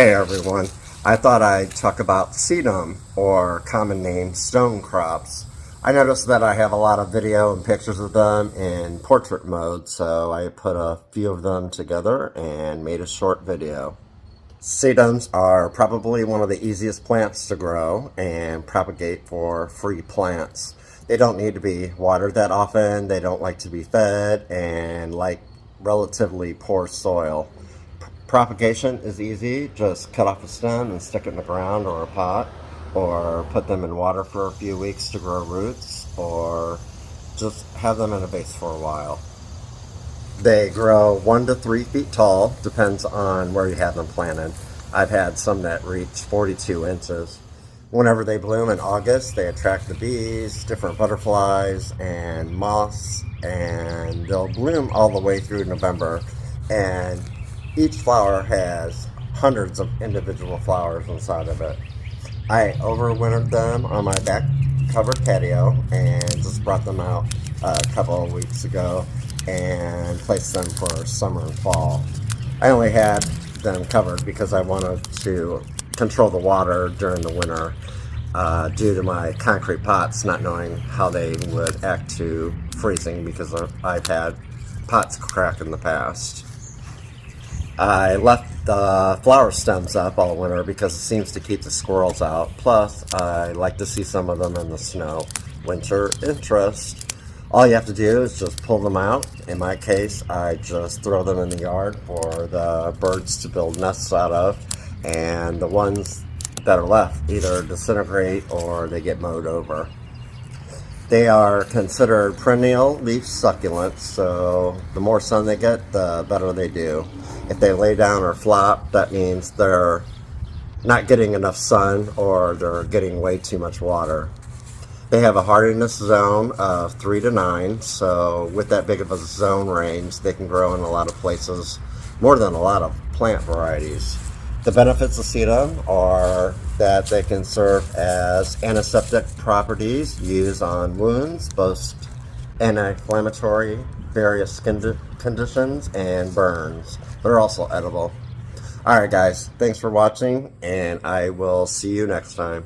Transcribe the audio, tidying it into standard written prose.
Hey everyone, I thought I'd talk about sedum, or common name stonecrops. I noticed that I have a lot of video and pictures of them in portrait mode, so I put a few of them together and made a short video. Sedums are probably one of the easiest plants to grow and propagate for free plants. They don't need to be watered that often, they don't like to be fed, and like relatively poor soil. Propagation is easy. Just cut off a stem and stick it in the ground or a pot, or put them in water for a few weeks to grow roots, or just have them in a vase for a while. They grow 1 to 3 feet tall, depends on where you have them planted. I've had some that reach 42 inches. Whenever they bloom in August, they attract the bees, different butterflies, and moths, and they'll bloom all the way through November. And each flower has hundreds of individual flowers inside of it. I overwintered them on my back covered patio and just brought them out a couple of weeks ago and placed them for summer and fall. I only had them covered because I wanted to control the water during the winter due to my concrete pots not knowing how they would act to freezing, because I've had pots crack in the past. I left the flower stems up all winter because it seems to keep the squirrels out. Plus, I like to see some of them in the snow. Winter interest. All you have to do is just pull them out. In my case, I just throw them in the yard for the birds to build nests out of. And the ones that are left either disintegrate or they get mowed over. They are considered perennial leaf succulents, so the more sun they get, the better they do. If they lay down or flop, that means they're not getting enough sun or they're getting way too much water. They have a hardiness zone of 3 to 9, so with that big of a zone range, they can grow in a lot of places, more than a lot of plant varieties. The benefits of sedum are that they can serve as antiseptic properties, used on wounds, boast anti-inflammatory, various skin conditions, and burns. They're also edible. Alright guys, thanks for watching, and I will see you next time.